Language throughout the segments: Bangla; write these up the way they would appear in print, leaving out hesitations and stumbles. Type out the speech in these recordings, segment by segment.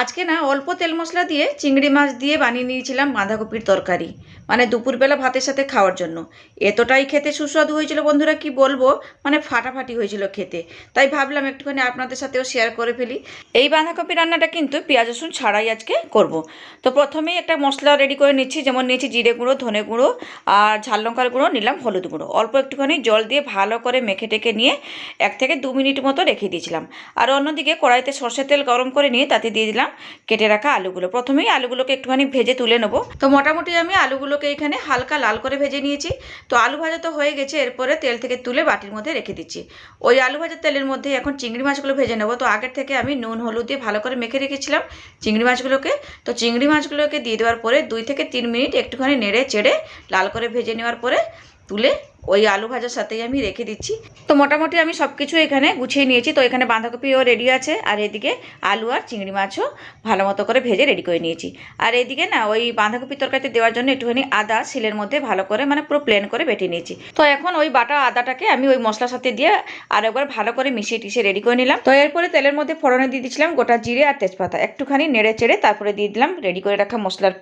আজকে না অল্প তেল মশলা দিয়ে চিংড়ি মাছ দিয়ে বানিয়ে নিয়েছিলাম বাঁধাকপির তরকারি, মানে দুপুরবেলা ভাতের সাথে খাওয়ার জন্য। এতটাই খেতে সুস্বাদু হয়েছিল বন্ধুরা, কি বলবো, মানে ফাটাফাটি হয়েছিল খেতে। তাই ভাবলাম একটুখানি আপনাদের সাথেও শেয়ার করে ফেলি। এই বাঁধাকপি রান্নাটা কিন্তু পেঁয়াজ রসুন ছাড়াই আজকে করব। তো প্রথমেই একটা মশলা রেডি করে নিচ্ছি, যেমন নিয়েছি জিরে গুঁড়ো, ধনে গুঁড়ো আর ঝাল লঙ্কার গুঁড়ো, নিলাম হলুদ গুঁড়ো। অল্প একটুখানি জল দিয়ে ভালো করে মেখে টেকে নিয়ে 1 থেকে 2 মিনিট মতো রেখে দিয়েছিলাম। আর অন্যদিকে কড়াইতে সর্ষের তেল গরম করে নিয়ে তাতে দিয়ে দিলাম কেটে রাখা আলুগুলো। প্রথমেই আলুগুলোকে একটুখানি ভেজে তুলে নেবো। তো মোটামুটি আমি আলুগুলোকে এখানে হালকা লাল করে ভেজে নিয়েছি। তো আলু ভাজা তো হয়ে গেছে, এরপরে তেল থেকে তুলে বাটির মধ্যে রেখে দিচ্ছি। ওই আলু ভাজার তেলের মধ্যে এখন চিংড়ি মাছগুলো ভেজে নেবো। তো আগের থেকে আমি নুন হলুদ দিয়ে ভালো করে মেখে রেখেছিলাম চিংড়ি মাছগুলোকে। তো চিংড়ি মাছগুলোকে দিয়ে দেওয়ার পরে 2 থেকে 3 মিনিট একটুখানি নেড়ে চেড়ে লাল করে ভেজে নেওয়ার পরে তুলে ওই আলু ভাজার সাথেই আমি রেখে দিচ্ছি। তো মোটামুটি আমি সব কিছু এখানে গুছিয়ে নিয়েছি। তো এখানে বাঁধাকপিও রেডি আছে, আর এদিকে আলু আর চিংড়ি মাছও ভালো মতো করে ভেজে রেডি করে নিয়েছি। আর এদিকে না ওই বাঁধাকপির তরকারিতে দেওয়ার জন্য একটুখানি আদা শিলের মধ্যে ভালো করে, মানে পুরো প্লেন করে বেটে নিয়েছি। তো এখন ওই বাটা আদাটাকে আমি ওই মশলার সাথে দিয়ে আর একবার ভালো করে মিশিয়ে টিশিয়ে রেডি করে নিলাম। তো এরপরে তেলের মধ্যে ফোড়নে দিয়ে দিয়েছিলাম গোটা জিরে আর তেজপাতা, একটুখানি নেড়ে চেড়ে তারপরে দিয়ে দিলাম রেডি করে রাখা মশলার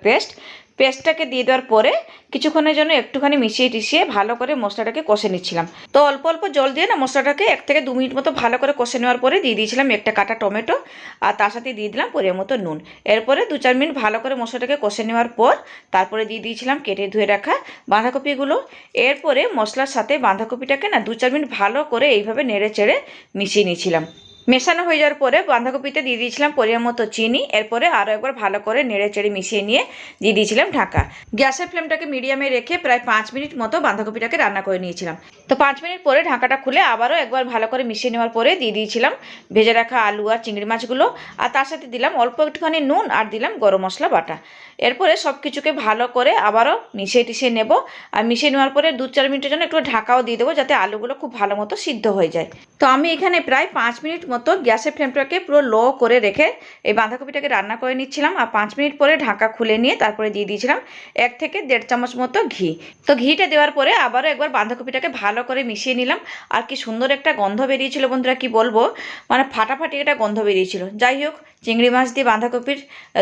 পেস্টটাকে দিয়ে দেওয়ার পরে কিছুক্ষণের জন্য একটুখানি মিশিয়ে টিশিয়ে ভালো করে মশলাটাকে কষে নিচ্ছিলাম। তো অল্প অল্প জল দিয়ে না মশলাটাকে 1 থেকে 2 মিনিট মতো ভালো করে কষে নেওয়ার পরে দিয়ে দিয়েছিলাম একটা কাটা টমেটো, আর তার সাথে দিয়ে দিলাম পরিমাণ মতো নুন। এরপরে 2-4 মিনিট ভালো করে মশলাটাকে কষে নেওয়ার পর তারপরে দিয়ে দিয়েছিলাম কেটে ধুয়ে রাখা বাঁধাকপিগুলো। এরপরে মশলার সাথে বাঁধাকপিটাকে না 2-4 মিনিট ভালো করে এইভাবে নেড়ে চেড়ে মিশিয়ে নিয়েছিলাম। মেশানো হয়ে যাওয়ার পরে বাঁধাকপিতে দিয়ে দিয়েছিলাম পরিমাণ মতো চিনি। এরপরে আরও একবার ভালো করে নেড়ে চেড়ে মিশিয়ে নিয়ে দিয়ে দিয়েছিলাম ঢাকা। গ্যাসের ফ্লেমটাকে মিডিয়ামে রেখে প্রায় 5 মিনিট মতো বাঁধাকপিটাকে রান্না করে নিয়েছিলাম। তো 5 মিনিট পরে ঢাকাটা খুলে আবারও একবার ভালো করে মিশিয়ে নেওয়ার পরে দিয়ে দিয়েছিলাম ভেজে রাখা আলু আর চিংড়ি মাছগুলো, আর তার সাথে দিলাম অল্প একটুখানি নুন আর দিলাম গরম মশলা বাটা। এরপরে সব কিছুকে ভালো করে আবারও মিশিয়ে টিশিয়ে নেব। আর মিশিয়ে নেওয়ার পরে 2-4 মিনিটের জন্য একটু ঢাকাও দিয়ে দেবো, যাতে আলুগুলো খুব ভালো মতো সিদ্ধ হয়ে যায়। তো আমি এখানে প্রায় 5 মিনিট মতো গ্যাসের ফ্লেমটাকে পুরো লো করে রেখে এই বাঁধাকপিটাকে রান্না করে নিচ্ছিলাম। আর 5 মিনিট পরে ঢাকা খুলে নিয়ে তারপরে দিয়ে দিয়েছিলাম 1 থেকে 1.5 চামচ মতো ঘি। তো ঘিটা দেওয়ার পরে আবারও একবার বাঁধাকপিটাকে ভালো করে মিশিয়ে নিলাম। আর কি সুন্দর একটা গন্ধ বেরিয়েছিল বন্ধুরা, কি বলবো, মানে ফাটাফাটি একটা গন্ধ বেরিয়েছিল। যাই হোক, চিংড়ি মাছ দিয়ে বাঁধাকপির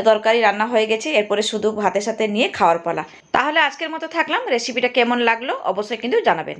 তরকারি রান্না হয়ে গেছে। এরপরে শুধু ভাতের সাথে নিয়ে খাওয়ার পালা। তাহলে আজকের মতো থাকলাম। রেসিপিটা কেমন লাগলো অবশ্যই কিন্তু জানাবেন।